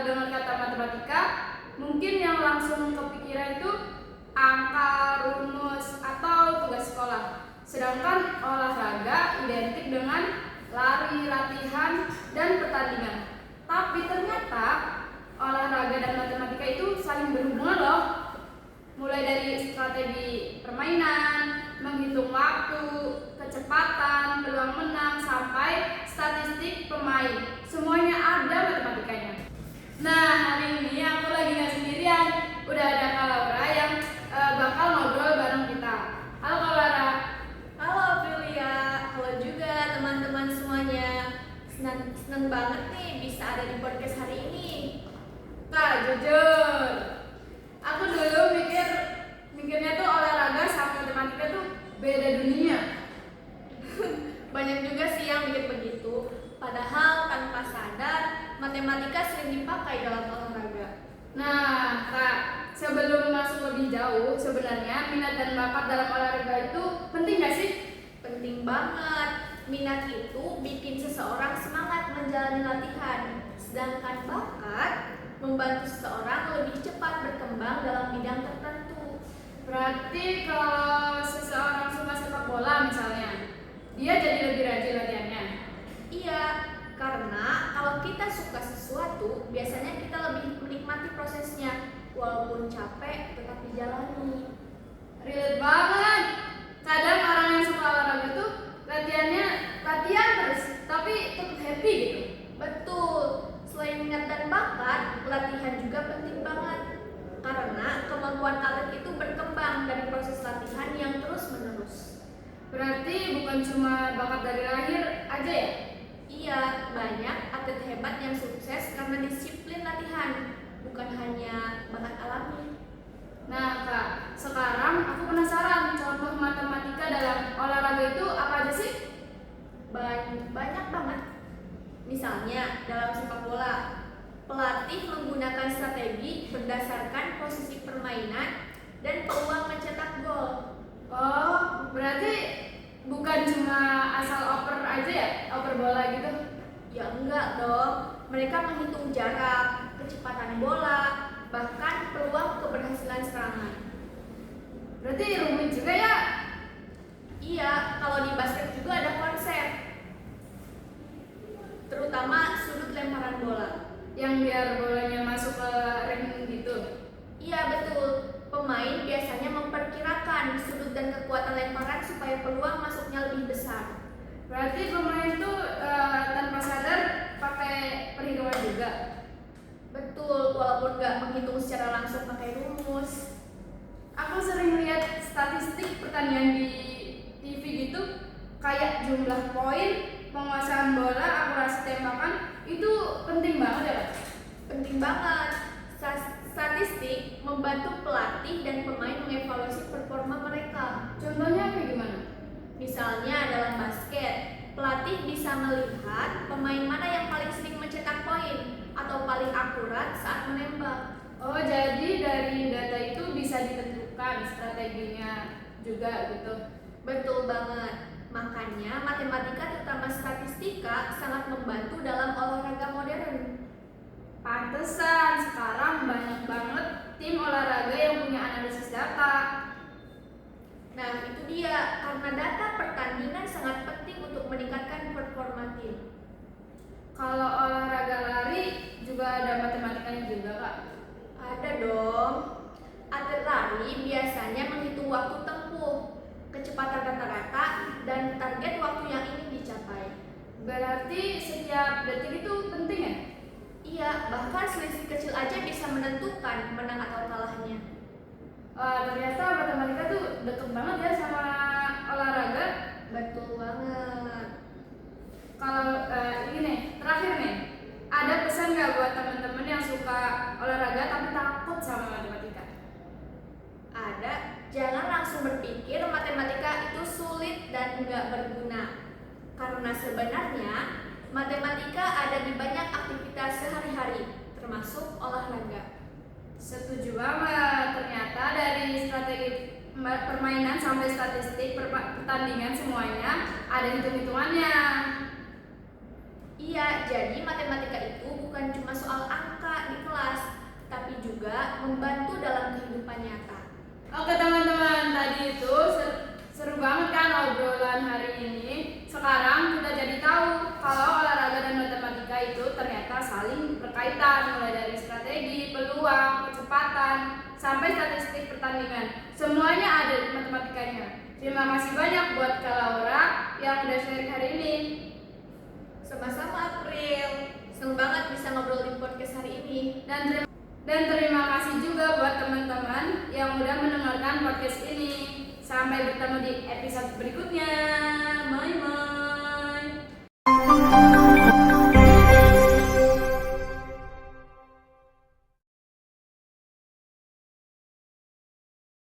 dengar kata matematika, mungkin yang langsung kepikiran itu angka, rumus, atau tugas sekolah. Sedangkan olahraga identik dengan lari, latihan, dan pertandingan. Tapi ternyata olahraga dan matematika itu saling berhubungan loh. Mulai dari strategi permainan, menghitung waktu, kecepatan, peluang menang, sampai statistik pemain. Semuanya ada matematikanya. Nah, hari ini aku lagi gak sendirian. Udah ada Kak Laura yang bakal ngobrol bareng kita. Halo Kak Laura. Halo Aprilia, halo juga teman-teman semuanya. Senang banget nih bisa ada di podcast hari ini. Kak, jujur, aku dulu mikirnya tuh olahraga sama matematika tuh beda dunia. Banyak juga sih yang mikir begitu. Padahal tanpa sadar, matematika sering dipakai dalam olahraga. Nah, Kak, sebelum masuk lebih jauh, sebenarnya minat dan bakat dalam olahraga itu penting gak sih? Penting banget. Minat itu bikin seseorang semangat menjalani latihan. Sedangkan bakat membantu seseorang lebih cepat berkembang dalam bidang tertentu. Berarti kalau seseorang suka sepak bola misalnya, dia jadi lebih rajin latihannya. Iya, karena kalau kita suka sesuatu, biasanya kita lebih menikmati prosesnya. Walaupun capek, tetap dijalani. Relate banget. Kadang orang yang suka olahraga tuh latihan terus, tapi tetap happy gitu. Betul, selain minat dan bakat, latihan juga penting banget. Karena kemampuan atlet itu berkembang dari proses latihan yang terus-menerus. Berarti bukan cuma bakat dari lahir aja ya? Iya, banyak atlet hebat yang sukses karena disiplin latihan, bukan hanya bakat alami. Nah Kak, sekarang aku penasaran contoh matematika dalam olahraga itu apa aja sih? Banyak banget. Misalnya dalam sepak bola, pelatih menggunakan strategi berdasarkan posisi permainan dan peluang mencetak gol. Oh, berarti bukan cuma asal oper aja ya, oper bola gitu? Ya enggak dong, mereka menghitung jarak, kecepatan bola, bahkan peluang keberhasilan serangan. Berarti rumit juga ya? Iya, kalau di basket juga ada konsep, terutama sudut lemparan bola. Yang biar bolanya masuk ke ring gitu? Iya betul, pemain biasanya memperkirakan sudut dan kekuatan lemparan supaya peluang masuknya lebih besar. Berarti pemain tuh tanpa sadar pakai perhitungan juga? Betul, walaupun nggak menghitung secara langsung pakai rumus. Aku sering lihat statistik pertandingan di TV gitu, kayak jumlah poin, penguasaan bola, akurasi tembakan, itu penting banget ya Kak? Penting banget. Statistik membantu pelatih dan pemain mengevaluasi performa mereka. Contohnya kayak gimana? Misalnya dalam basket, pelatih bisa melihat pemain mana yang paling sering mencetak poin atau paling akurat saat menembak. Oh, jadi dari data itu bisa ditentukan strateginya juga gitu. Betul banget. Makanya matematika terutama statistika sangat membantu dalam olahraga modern. Pantesan sekarang banyak banget tim olahraga yang punya analisis data. Nah, itu dia. Karena data pertandingan sangat penting untuk meningkatkan performa tim. Kalau olahraga lari juga ada matematikanya juga Kak? Ada dong. Atlet lari biasanya menghitung waktu tempuh, kecepatan rata-rata, dan target waktu yang ingin dicapai. Berarti setiap detik itu penting ya? Iya, bahkan selisih kecil aja bisa menentukan menang atau kalahnya. Ternyata matematika tuh deket banget ya sama olahraga. Betul banget. Kalau ini nih, terakhir nih, ada pesan nggak buat teman-teman yang suka olahraga tapi takut sama matematika? Ada, jangan langsung berpikir matematika itu sulit dan nggak berguna. Karena sebenarnya matematika ada di banyak aktivitas sehari-hari, termasuk olahraga. Setuju banget, ternyata dari strategi permainan sampai statistik pertandingan semuanya ada hitung-hitungannya. Iya, jadi matematika itu bukan cuma soal angka di sampai statistik pertandingan. Semuanya ada matematikanya. Terima kasih banyak buat Kak Laura yang udah sharing hari ini. Sama-sama April. Seneng banget bisa ngobrol di podcast hari ini. Dan terima kasih juga buat teman-teman yang udah mendengarkan podcast ini. Sampai bertemu di episode berikutnya.